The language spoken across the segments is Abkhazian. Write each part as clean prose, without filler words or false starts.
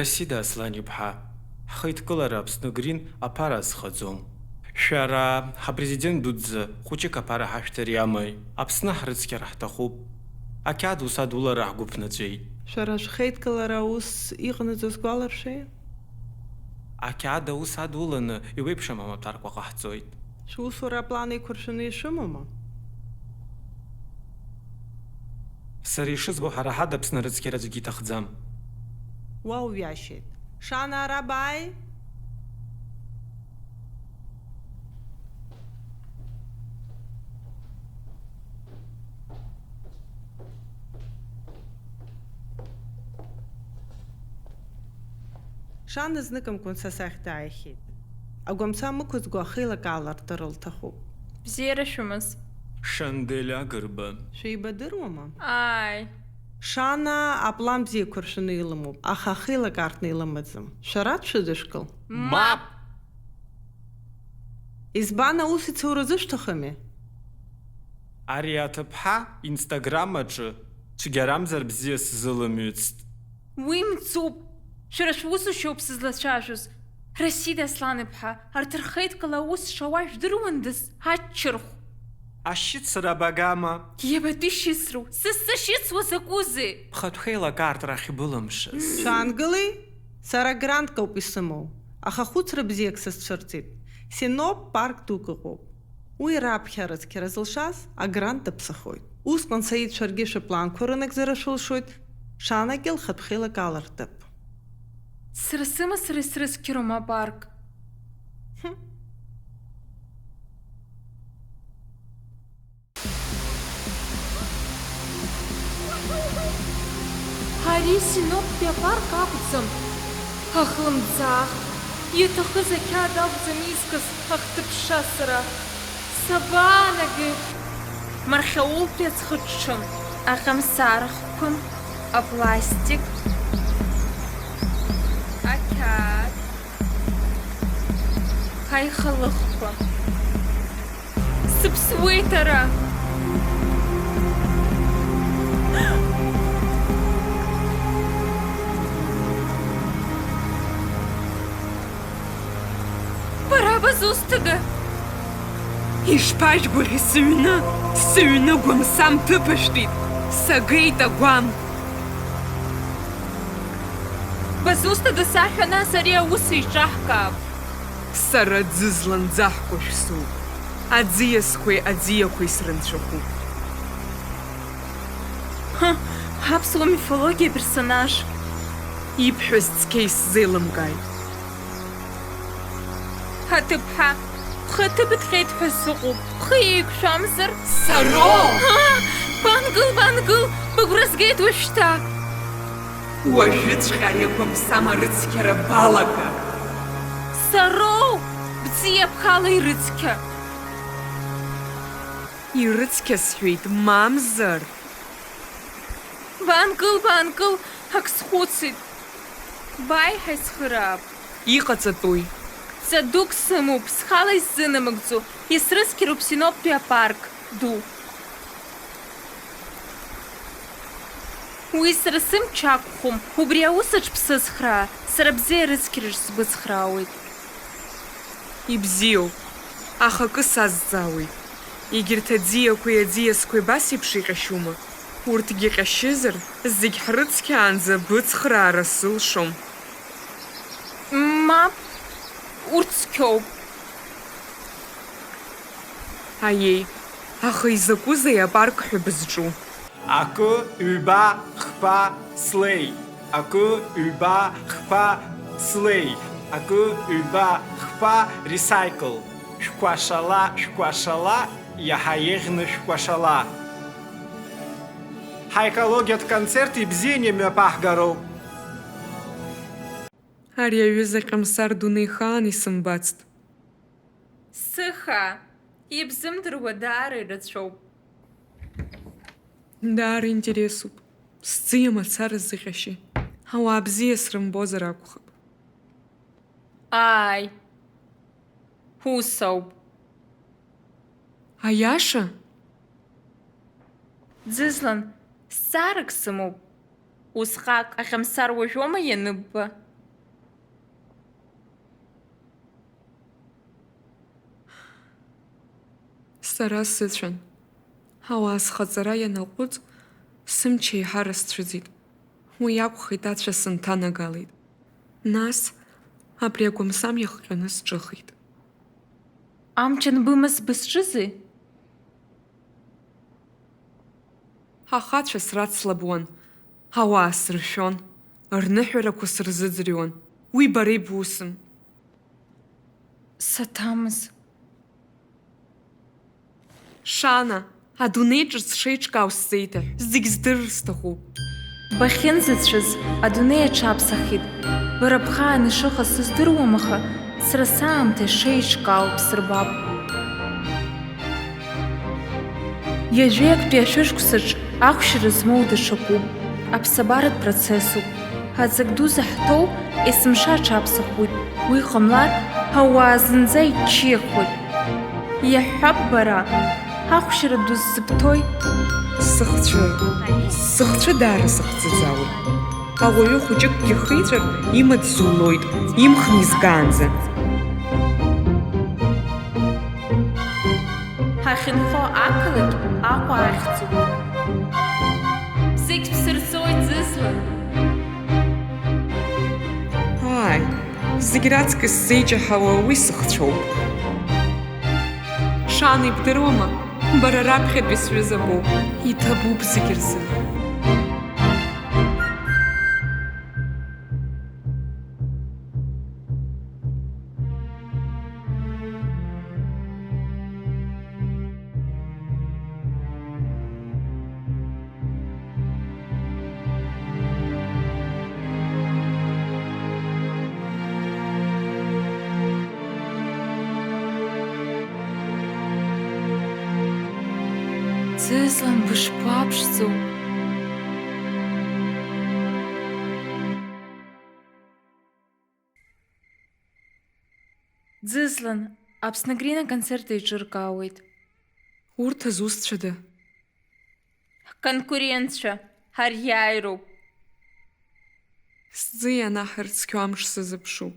Расида Аслан-иԥҳа, ҳхеидкылара Аԥсны Грин аԥара азхаӡом. Шәара ҳапрезидент дуӡӡа хәыҷык аԥара ҳашәҭар иамои? Аԥсны ҳрыцқьар ҳҭахуп. Ақьаад ус адулара ҳгәыԥнаҵәеит. Шәара шәхеидкылара аус иҟанаҵоз гәаларшәеи? Ақьаад аус адуланы иуеиԥшым амаҭәарқәа ҟаҳҵоит. Шәусура аплан еиқәыршәаны ишымоума? Сара ишызбо ҳара ҳада Аԥсны арыцқьара аӡәгьы иҭахӡам. Уа уҩашьеит. Шана ара бааи? Шана зныкымкәан са сахь дааихьеит. Агәамца мықәызго ахеилак аалартыр лҭахуп. Бзиара шәымаз. Шандель Агырба. Шәеибадыруама? Ааи. Шана аплан бзиа еиқәыршәаны илымоуп, аха ахеилак аартны илымаӡам. Шәара дшәыдышәкыл? Мап! Избан аус ицаура зышәҭахами? Ари аҭыԥҳа Инстаграм аҿы цәгьарамзар бзиа сзылымҩыцт. Уи мцуп. Шәара шәусушьоуп сызлацәажәоз. Расида Аслан-иԥҳа, арҭ рхеидкыла аус шауа жәдыруандаз, аччырхә. Ашьыцра багама. Иабатәи шьыцроу? Сышьыцуа закәызеи? Ԥхатә хеилак аартра ахьбылымшаз. Шәаангылеи? Сара грантк ауп исымоу. Аха хәыцра бзиак сызцәырҵит. Синоп парк дук ыҟоуп. Уи раԥхьа арыцқьара зылшаз агрант даԥсахоит. Усҟан Саид шәаргьы шәыпланқәа рынагӡара шәылшоит, Шанагьы лхатә хеилак аалыртып. Сара сымацара исрыцқьароум апарк. Ари Синоптәи апарк акәӡам. Ахлымӡаах. Иаҭахыз ақьаад акәӡам изкыз ахҭыԥшша сара. Сабаанагеи. Мархьаултәи аӡхыҽҽын. Аҟамсарахқәа, апластик, ақьаад, аихалыхқәа. Сыԥсуеит ара. Бара базусҭада? Ишԥажәгәыӷьи сыҩны гәамсам ҭыԥаштәит, сагеит агәам. Базусҭада саҳәа нас ари аус иҿаҳкаап. Сара аӡы зланӡаҳкәа шәсоуп. Аӡиасқәеи аӡиақәеи срынцәахәуп. Ҳаԥсуа мифологиа персонаж. Ибҳәаз цқьа исзеилымкааит. Ҳаҭыԥҳа, бхы ҭыбыҭҟьеит ҳәа сыҟоуп. Бхы еиқәшәамзар? Сароу! Бангыл, быгәра згеит уажәшьҭа. Уажәыҵәҟьа ари агәамсам арыцқьара балага. Сароу! Бзиа бхала ирыцқьа. Ирыцқьа сҳәеит, мамзар. Бангыл, ак схәыцит. Бааи ҳаицхыраап. Иҟаҵатәуи. Ца дук сымоуп, схала исзынамыгӡо. Исрыцқьароуп Синоптәи апарк ду. Уи сара сымч ақәхом, убри аусаҿ бсыцхраа, сара бзиа рыцқьарахь сбыцхраауеит. Ибзиоуп, аха акы сазҵаауеит. Егьырҭ аӡиақәеи аӡиасқәеи абас еиԥш иҟьашьума? Урҭгьы ҟьашьызар, зегь ҳрыцқьаанӡа быцхраара сылшом. Мап, урҭ цқьоуп. Аиеи, аха изакәызеи апарк ҳәа бызҿу? Акы, ҩба, хԥа, слеи. Акы, ҩба, хԥа, слеи. Акы, ҩба, хԥа, рисайкл. Шәкәашала, иаҳа еиӷьны шәкәашала. Ҳаекологиатә концерт ибзианы имҩаԥаҳгароуп. Ари аҩыза Ҟьамсар дунеихаан исымбацт. Сыха, ибзымдыруа даара ирацәоуп. Даара интересуп. Сҵи амацара зыҟьашьи. Ауаа бзиа срымбозар акәхап. Ааи, усоуп. Аиаша? Ӡызлан, зҵаарак сымоуп. Усҟак Аҟьамсар уажәоума ианыбба? Сара сыцәан. Ауаа схаҵара ианаҟәыҵ, сымч еиҳара сцәыӡит. Уи акәхеит ацәа сынҭанагалеит. Нас, абри агәамсам иахҟьаны сҿыхеит. Амч анбымаз бызҿызи? Ахацәа срацлабуан, ауаа сыршәон, рныҳәарақәа сырзыӡырҩуан. Уи бара ибусым. Саҭамыз. Шана, адунеи ҿыц сшеиҿкаау сзеиҭаҳә, зегь здырыр сҭахуп. Бахьынзыцәаз адунеи аҽаԥсахит. Бара бхаан ишыҟаз сыздыруам, аха сара саамҭа ишеиҿкаау бсырбап. Иажәи актәи ашәышықәсаҿ ахәшьара змоу даҽакуп. Аԥсабаратә процессуп. Аҵак ду заҳҭоу есымша аҽаԥсахуеит. Уи ҟамлар, ауаа зынӡа иччиахуеит. Иаҳҳәап бара, ахәшьара ду ззыбҭои? Сыхцәы даара сыхӡыӡаауеит. Ауаҩы хәыҷыкгьы хиҵәар, имаҵ зулоит, имхны изгаанӡа. Ҳахьынхо ақалақь Аҟәа ахьӡуп. Зегь бсырҵоит, Ӡызлан. Ааи, зегь раҵкыс зеиҷаҳауа уи сыхцәоуп. Шана ибдыруама, бара раԥхьатәи сҩыза боуп, иҭабуп зегь рзы. Ӡызлан, бышԥаԥшӡоу? Ӡызлан, Аԥснагрин аконцерт еиҿыркаауеит. Урҭ азусҭцәада? Ҳконкурентцәа, ҳариааироуп. Сӡы ианаҳрыцқьо амш сазыԥшуп.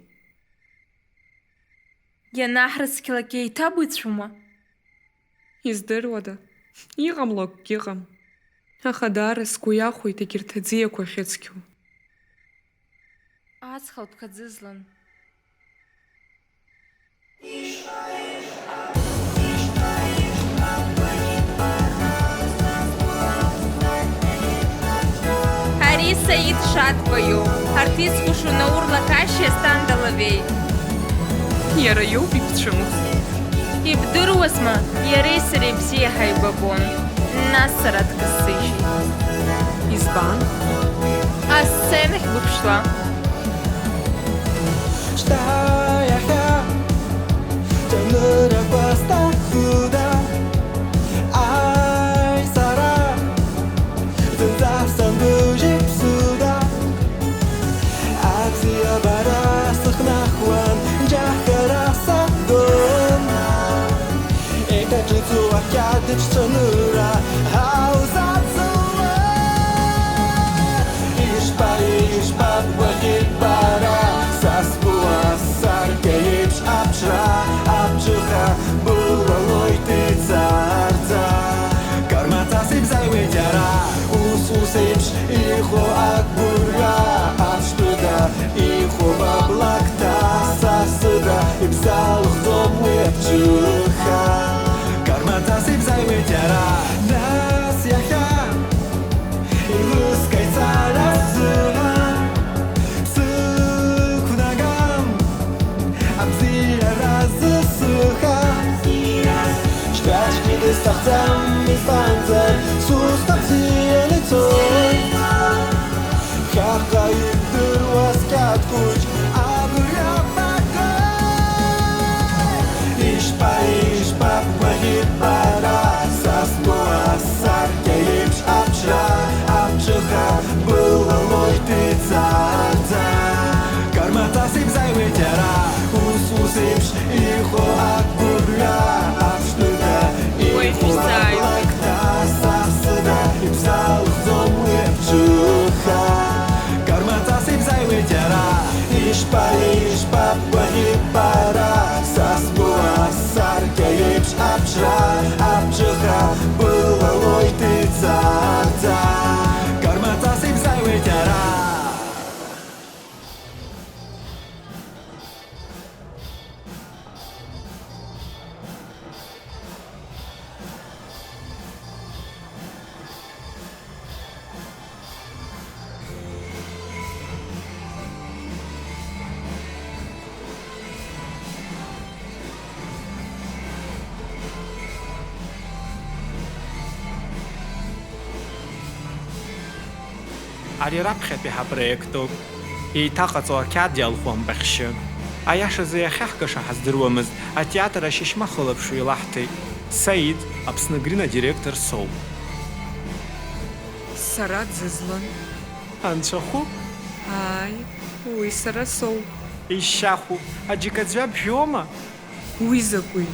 Ианаҳрыцқьалак еиҭабыцәума? Издыруада, иҟамло акгьы ыҟам. Аха даара сгәы иахәоит егьырҭ аӡиақәа ахьыцқьоу. Ацхалтәқәа, Ӡызлан. Ари Саид Шаҭбаиоуп. Артистку Наур Лакашьиа Стандаловеи. Иара иоуп ибцәымӷ. Ибдыруазма, иареи сареи бзиа ҳаибабон. Нас сара дкасыжьит. Избан? Асценахь быԥшла. ветера Ус-усыпш ихо акбура Авштуда ихо баблакта Сасыда ибзал хом вепчуха Кармата сибзай ветера Нас яха И выскай царасыга Сыкунагам Абзия разысыха Шпячки дыстахтам Мифанза Сустахзия лицо Хаха идыр васкат куч Абыря багай Ишпа магит бара Сасмуа саркя епш апшра Апшыха была мой ты царца Кармата сибзай ветера Ус-усыпш ихо акбуря Апштуда Ой, ихо писаю. аблакта Сасыда ибзал хом вепчуха Кармата сибзай ветера Ишпа магит бара Сасмуа саркя епш апшра Апшыха была мой ты царца Кармата сибзай ветера Ари раԥхьатәи ҳапроектуп. Еиҭаҟаҵо ақьаад иалхуам баҳәшьы. Аиашазы иахьаҳгаша ҳаздыруамызт, атеатр ашьышьма хылаԥшҩы илаҳҭеит. Саид, Аԥсны Грин адиректор соуп. Сара Ӡызлан. Анцәахәы, Ааи, уи сара соуп. ишьахәуп, аџьыкаӡәы бжәома? Уи закәи?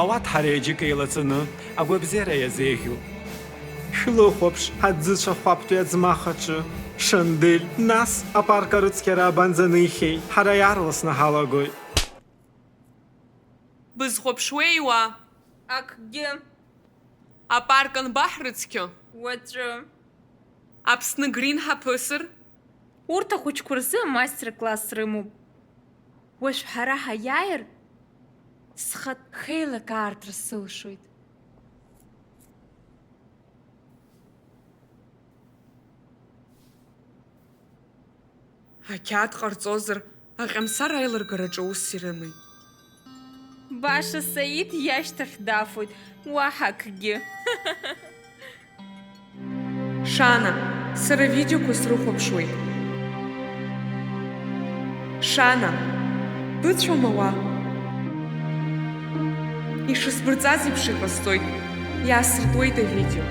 Ауат ҳареи аџьыка еилаҵаны, агәабзиара иазеиӷьуп. Шәлыхәаԥш, аӡыцәа хәаԥтәи аӡмахаҿы. Шандель, нас апарк арыцқьара абанӡанихьеи, ҳара иаарласны ҳалагоит. Бызхәаԥшуеиуа, Акгьы, апарк анбаҳрыцқьо? уаҵәы. Аԥсны Грин ҳаԥысыр? Урҭ ахәыҷқәа рзы амастер-класс рымоуп. Уажә ҳара ҳаиааир, схатә хеилакаартра сылшоит. Ақьаад ҟарҵозар, аҟьамсар аилыргараҿы ус ирымеит. Баша Саид иашьҭахь дафоит, уаҳа акгьы. Шана, сара видеоқәа срыхәаԥшуеит. Шана, быцәоума уа? Ишысбырҵаз еиԥш иҟасҵоит, иаасыртуеит авидео.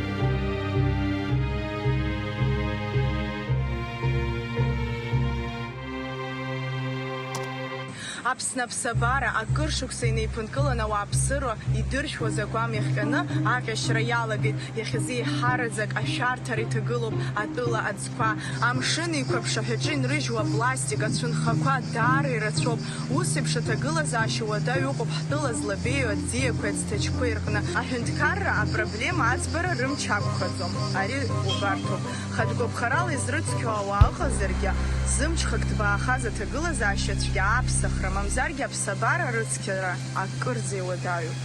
Аԥсны аԥсабара акыр шықәса инеиԥынкылан ауааԥсыра идыршәуаз агәам иахҟьаны аҟьашьра иалагеит. Иахьазы еиҳараӡак ашәарҭара иҭагылоуп атәыла аӡқәа. Амшын еиқәаԥш аҳәаҿы инрыжьуа пластик ацәынхақәа даара ирацәоуп. Ус еиԥш аҭагылазаашьа уадаҩ ыҟоуп ҳтәыла злабеиу аӡиақәеи аӡҭачқәеи рҟны. Аҳәынҭқарра апроблема аӡбара рымч ақәхаӡом. Ари убарҭоуп. Хатәгәаԥхарала изрыцқьо ауаа ыҟазаргьы, зымчхак ҭбаахаз аҭагылазаашьа цәгьа аԥсахра, мамзаргьы аԥсабара рыцқьара акырӡа иуадаҩуп.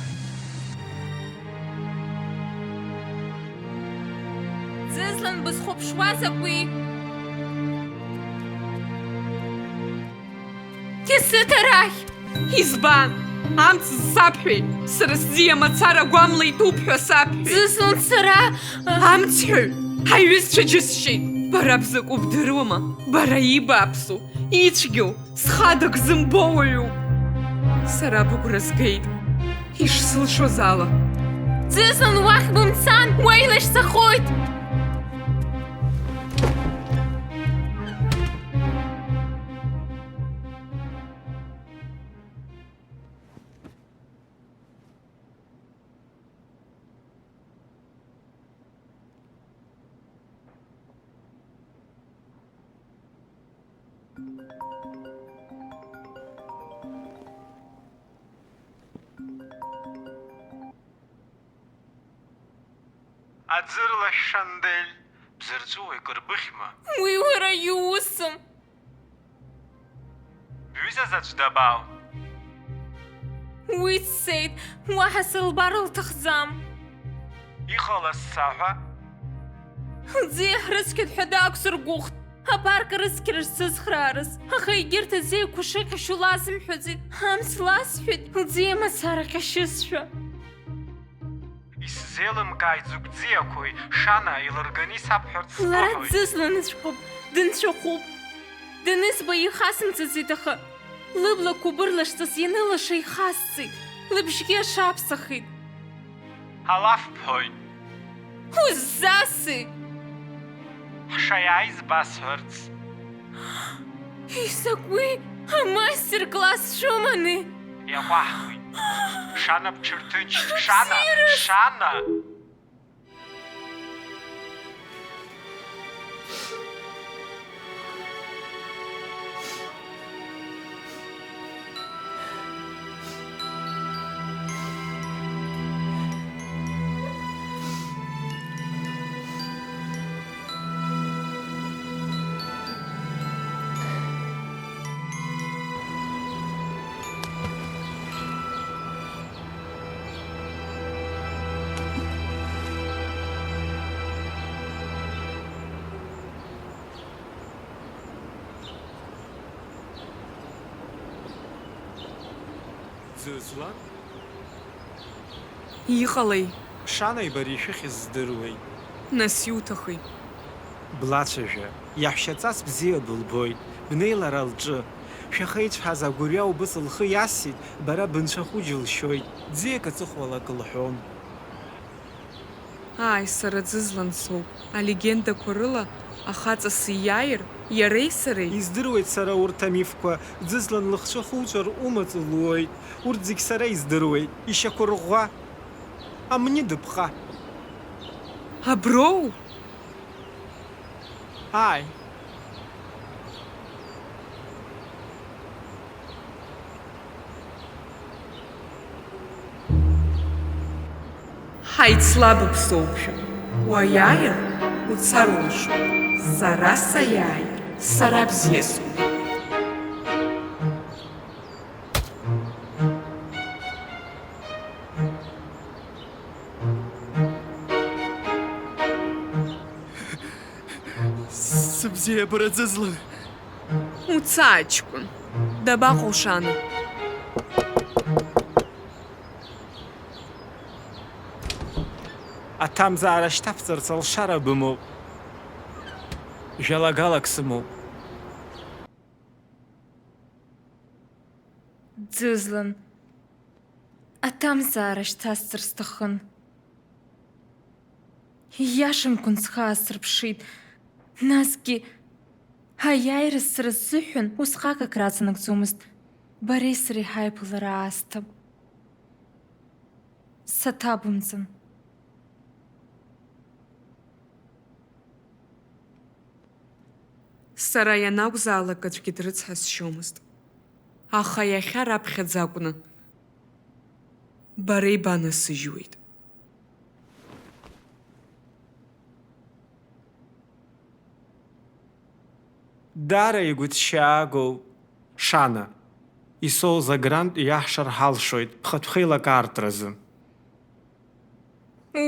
Ӡызлан бызхәаԥшуаз акәи? Ҭесыҭ арахь! Избан? Амц сабҳәеит, сара сӡиа мацара агәамла итәуп ҳәа сабҳәеит. Ӡызлан сара... Амцҳәаҩ, ҳаиҩызцәа џьысшьеит. Бара бзакәу бдыруама? Бара ибааԥсу, ицәгьоу, схадак зымбо уаҩуп. Сара быгәра згеит, ишсылшоз ала. Ӡызлан уахь бымцан, уеилашьцахоит! аӡырла шандель, бзырҵәуа икырбыхьма? Уи уара иусым. Бҩыза заҵә дабаау? Уи цеит, уаҳа сылбар лҭахӡам. Иҟалаз саҳәа? Лӡиа ҳрыцқьеит ҳәа даақәсыргәыӷт. Апарк рыцқьарахь сзыцхраарыз, аха егьырҭ аӡиақәа шыҟьашьу лазымҳәаӡеит. Амц ласҳәеит, лӡиа мацара ҟьашьызшәа. Исзеилымкааит зыгә ӡиақәои, Шана илырганы исабҳәарц Лара сҭахоит. дзызланыҵәҟьоуп, дынцәахәуп. Данызба ихасымҵаӡеит, аха лыблақәа бырлашҵас ианылаша ихасҵеит. Лыбжьгьы ашаԥсахит. Алаф бҳәоит, Уззаси? ҳшаиааиз басҳәарц. Изакәи амастер-класс шәыманы? Иаҟәаҳхит. Шана бҽырҭынч, Шана, Шана! Ӡызлан? Иҟалеи, Шанеи бареи шәыхьыз здыруеи. нас иуҭахи? Блацәажәа, иаҳәшьаҵас бзиа былбоит, бнеилара лҿы. Шәахеицәҳаз агәырҩа убыс лхы иасит, бара бынцәахәы џьылшьоит. Ӡиак аҵыхәалак лҳәон. Ааи, сара ӡызлан соуп. Алегендақәа рыла ахаҵа сиааир, иареи сареи. Издыруеит сара урҭ амифқәа, ӡызлан лыхцәы хуҵәар умаҵ луоит. Урҭ зегь сара издыруеит, ишьақәырӷәӷәа. Амни дыԥха. Аброу? Ааи. Ҳаицлабуп соуԥшәа. Уаиааир, уцар улшоит. Сара саиааир, сара бзиа соуп. Сыбзиабара ӡызлан. Уца, аҷкәын. Дабаҟоу Шана? Аҭамзаара шьҭаԥҵарц алшара бымоуп. Жәалагалак сымоуп. Ӡызлан, аҭамзаара шьҭасҵар сҭахын. Ииашамкәан схаасырԥшит. Насгьы аиааира сара сзыҳәан усҟак ак раҵанакӡомызт. Бареи сареи ҳаиԥылара аасҭа. Саҭабымҵан. Сара ианакәзаалак аӡәгьы дрыцҳасшьомызт. Аха иахьа раԥхьаӡа акәны. Бара ибанасыжьуеит. Дара игәыҭшьаагоуп. Шана, исоуз агрантә иаҳшар ҳалшоит ԥхатә хеилакаартразы.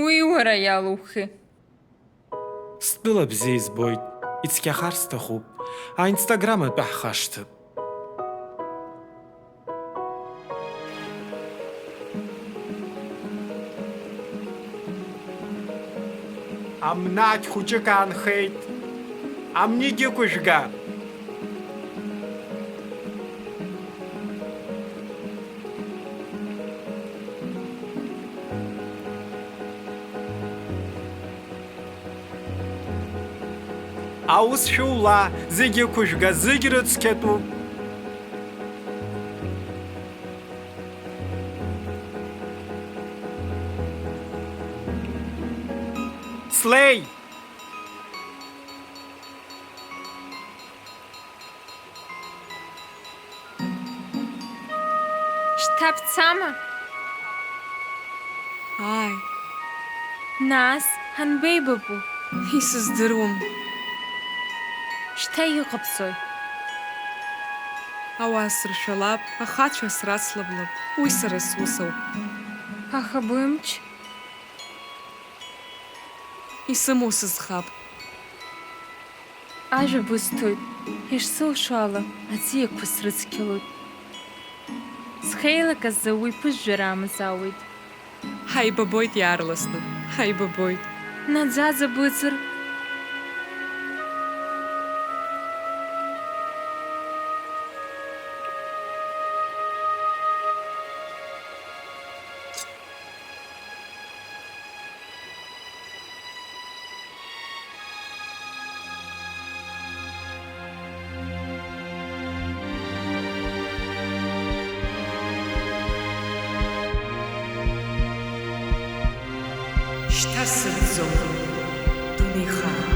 Уи уара иалухи. Стәыла бзиа избоит, ицқьахар сҭахуп. Аинстаграм атәы ҳхашҭып. Амнаҭ хәыҷык аанхеит. Амнигьы қәыжәга. Аус шәула, зегьы қәыжәга, зегь рыцқьатәуп. Слеи! Шьҭа бцама? Ааи, Нас, Ҳанбеи, бабу? Исыздыруам. Шьҭа иҟабҵои? Ауаа сыршәалап, ахацәа срацлаблап. Уи сара сусауп. Аха бымч? Исымоу сызхап. Ажәа бысҭоит, ишсылшо ала аӡиақәа срыцқьалоит. Схеилак азы уи ԥыжәжәара амазаауеит. Ҳаибабоит иаарласны, ҳаибабоит. Наӡаӡа быҵыр? Шьҭа сыӡӡом, дунеихаа.